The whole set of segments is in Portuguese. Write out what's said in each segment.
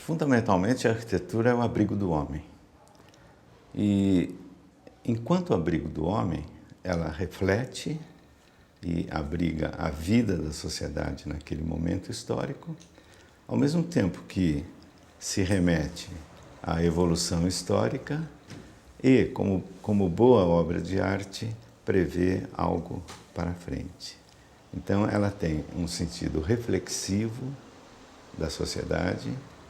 Fundamentalmente, a arquitetura é o abrigo do homem. E, enquanto abrigo do homem, ela reflete e abriga a vida da sociedade naquele momento histórico, ao mesmo tempo que se remete à evolução histórica e, como boa obra de arte, prevê algo para frente. Então, ela tem um sentido reflexivo da sociedade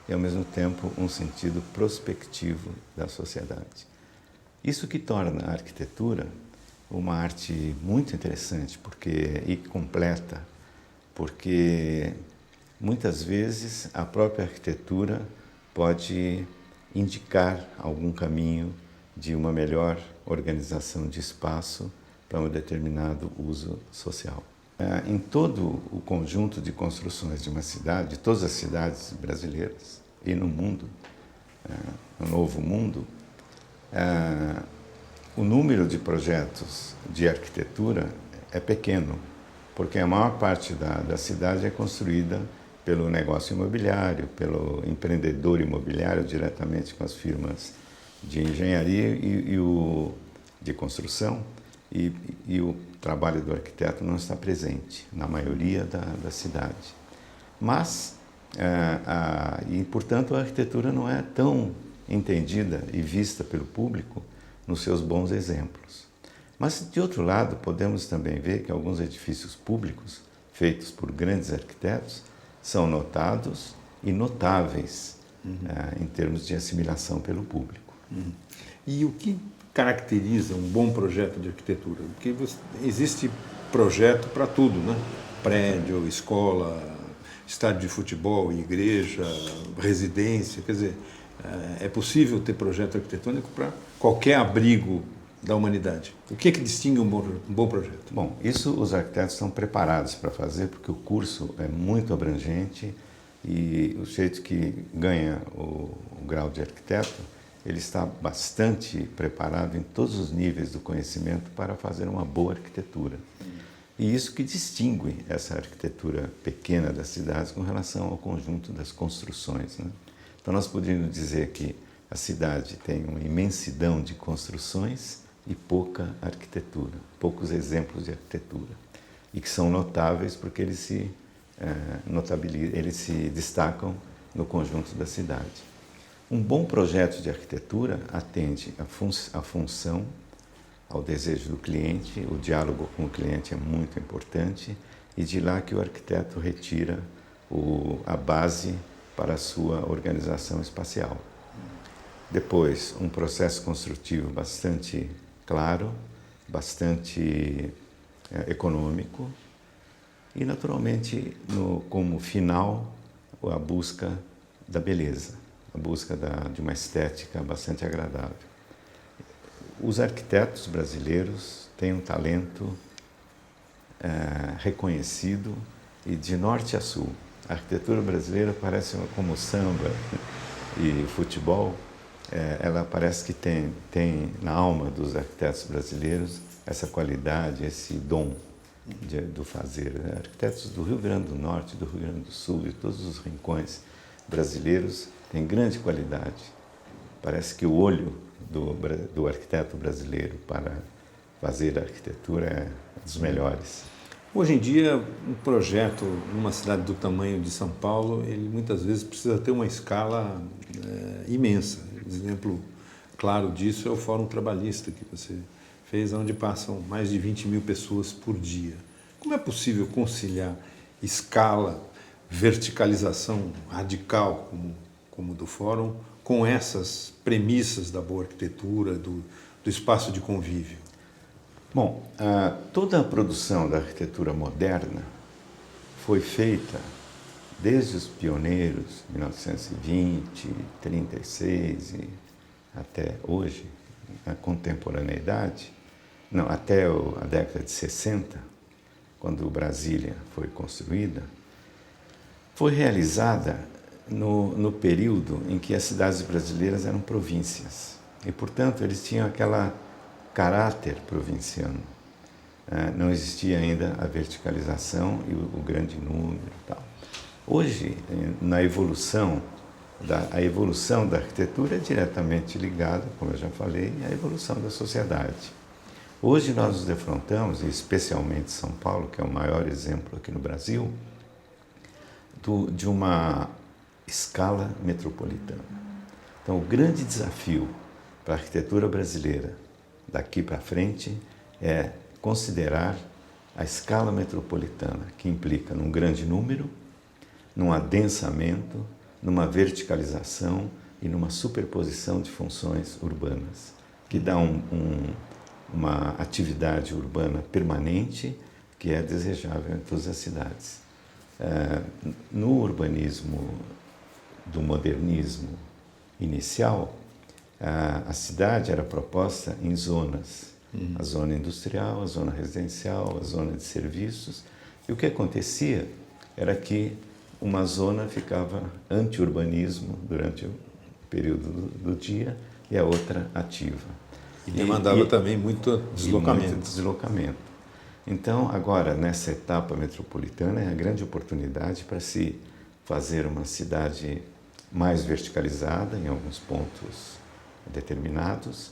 e, ao mesmo tempo, um sentido prospectivo da sociedade. Isso que torna a arquitetura uma arte muito interessante e completa, porque muitas vezes a própria arquitetura pode indicar algum caminho de uma melhor organização de espaço para um determinado uso social. Em todo o conjunto de construções de uma cidade, todas as cidades brasileiras e no mundo, no Novo Mundo, o número de projetos de arquitetura é pequeno, porque a maior parte da cidade é construída pelo negócio imobiliário, pelo empreendedor imobiliário, diretamente com as firmas de engenharia de construção, e o trabalho do arquiteto não está presente na maioria da cidade. Mas, portanto, a arquitetura não é tão entendida e vista pelo público nos seus bons exemplos. Mas, de outro lado, podemos também ver que alguns edifícios públicos, feitos por grandes arquitetos, são notados e notáveis em termos de assimilação pelo público. E o que caracteriza um bom projeto de arquitetura? Porque existe projeto para tudo, né? Prédio, escola, estádio de futebol, igreja, residência, quer dizer, é possível ter projeto arquitetônico para qualquer abrigo da humanidade. O que distingue um bom projeto? Bom, isso os arquitetos estão preparados para fazer, porque o curso é muito abrangente e o sujeito que ganha o grau de arquiteto, ele está bastante preparado em todos os níveis do conhecimento para fazer uma boa arquitetura. E isso que distingue essa arquitetura pequena das cidades com relação ao conjunto das construções, né? Então, nós poderíamos dizer que a cidade tem uma imensidão de construções e pouca arquitetura, poucos exemplos de arquitetura, e que são notáveis porque eles se destacam no conjunto da cidade. Um bom projeto de arquitetura atende à função, ao desejo do cliente, o diálogo com o cliente é muito importante, e de lá que o arquiteto retira a base para a sua organização espacial. Depois, um processo construtivo bastante claro, bastante econômico e, naturalmente, como final, a busca da beleza, a busca de uma estética bastante agradável. Os arquitetos brasileiros têm um talento reconhecido e de norte a sul. A arquitetura brasileira parece como samba e futebol. Ela parece que tem na alma dos arquitetos brasileiros essa qualidade, esse dom do fazer. Arquitetos do Rio Grande do Norte, do Rio Grande do Sul, de todos os rincões brasileiros têm grande qualidade. Parece que o olho do arquiteto brasileiro para fazer a arquitetura é dos melhores. Hoje em dia, um projeto numa cidade do tamanho de São Paulo, ele muitas vezes precisa ter uma escala imensa. Um exemplo claro disso é o Fórum Trabalhista que você fez, onde passam mais de 20 mil pessoas por dia. Como é possível conciliar escala, verticalização radical, como do Fórum, com essas premissas da boa arquitetura, do espaço de convívio? Bom, toda a produção da arquitetura moderna foi feita desde os pioneiros, 1920, 36 e até hoje, a contemporaneidade, até a década de 60, quando Brasília foi construída, foi realizada no período em que as cidades brasileiras eram províncias. E, portanto, eles tinham aquele caráter provinciano. Não existia ainda a verticalização e o grande número e tal. Hoje, na evolução a evolução da arquitetura é diretamente ligada, como eu já falei, à evolução da sociedade. Hoje nós nos defrontamos, e especialmente São Paulo, que é o maior exemplo aqui no Brasil, de uma escala metropolitana. Então, o grande desafio para a arquitetura brasileira daqui para frente é considerar a escala metropolitana, que implica num grande número, num adensamento, numa verticalização e numa superposição de funções urbanas, que dá uma atividade urbana permanente que é desejável em todas as cidades. No urbanismo do modernismo inicial, a cidade era proposta em zonas, a zona industrial, a zona residencial, a zona de serviços, e o que acontecia era que uma zona ficava anti-urbanismo durante o período do dia e a outra ativa. E demandava também muito deslocamento. Muito deslocamento. Então, agora, nessa etapa metropolitana, é a grande oportunidade para se fazer uma cidade mais verticalizada em alguns pontos determinados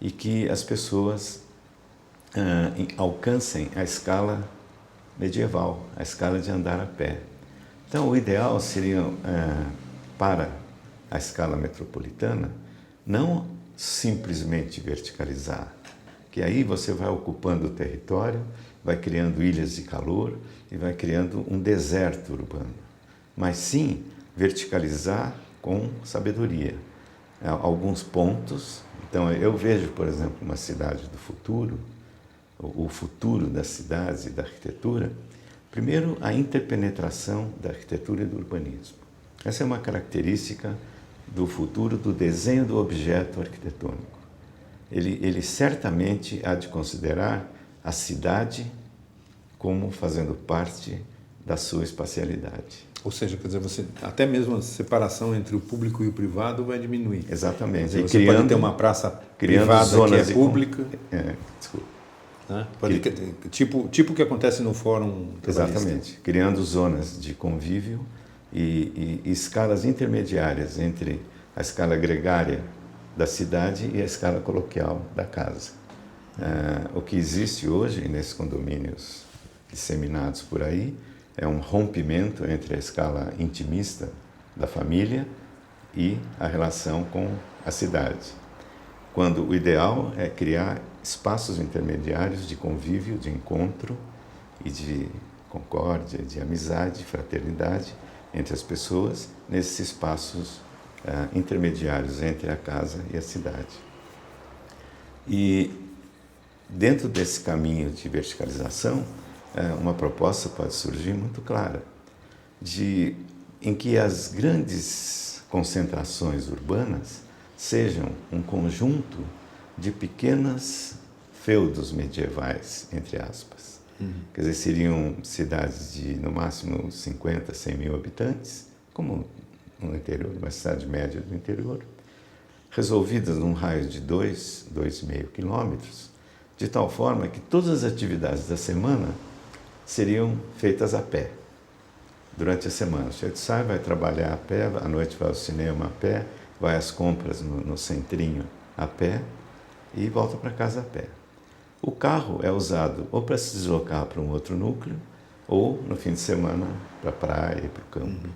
e que as pessoas alcancem a escala medieval, a escala de andar a pé. Então, o ideal seria, para a escala metropolitana, não simplesmente verticalizar, que aí você vai ocupando o território, vai criando ilhas de calor e vai criando um deserto urbano, mas sim verticalizar com sabedoria. Alguns pontos, então eu vejo, por exemplo, uma cidade do futuro, o futuro das cidades e da arquitetura, primeiro a interpenetração da arquitetura e do urbanismo. Essa é uma característica do futuro do desenho do objeto arquitetônico. Ele certamente há de considerar a cidade como fazendo parte da sua espacialidade. Ou seja, quer dizer, até mesmo a separação entre o público e o privado vai diminuir. Exatamente. Quer dizer, você pode ter uma praça privada zonas que é pública. Desculpa. Né? Tipo o que acontece no Fórum Trabalhista. Exatamente. Criando zonas de convívio e escalas intermediárias entre a escala gregária da cidade e a escala coloquial da casa. O que existe hoje nesses condomínios disseminados por aí é um rompimento entre a escala intimista da família e a relação com a cidade, quando o ideal é criar espaços intermediários de convívio, de encontro e de concórdia, de amizade, de fraternidade entre as pessoas nesses espaços intermediários entre a casa e a cidade. E dentro desse caminho de verticalização, uma proposta pode surgir muito clara, em que as grandes concentrações urbanas sejam um conjunto de pequenas feudos medievais, entre aspas. Quer dizer, seriam cidades de, no máximo, 50, 100 mil habitantes, como no interior, uma cidade média do interior, resolvidas num raio de 2,5 quilômetros, de tal forma que todas as atividades da semana seriam feitas a pé. Durante a semana, você sai, vai trabalhar a pé, à noite vai ao cinema a pé, vai às compras no centrinho a pé e volta para casa a pé. O carro é usado ou para se deslocar para um outro núcleo ou, no fim de semana, para a praia e para o campo.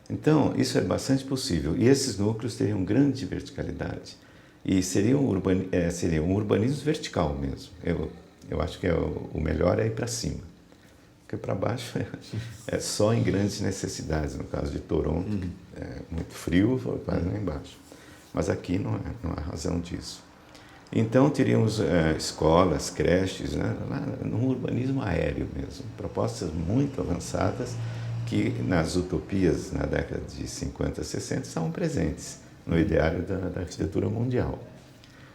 Então, isso é bastante possível. E esses núcleos teriam grande verticalidade. E seria um urbanismo vertical mesmo. Eu acho que o melhor é ir para cima. Porque para baixo é só em grandes necessidades. No caso de Toronto, é muito frio, vai lá embaixo. Mas aqui não há razão disso. Então, teríamos escolas, creches, né, num urbanismo aéreo mesmo. Propostas muito avançadas que nas utopias na década de 50, 60 estavam presentes no ideário da arquitetura mundial.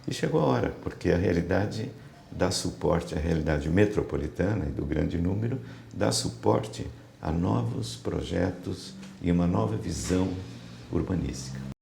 E chegou a hora, porque a realidade dá suporte, a realidade metropolitana e do grande número, dá suporte a novos projetos e uma nova visão urbanística.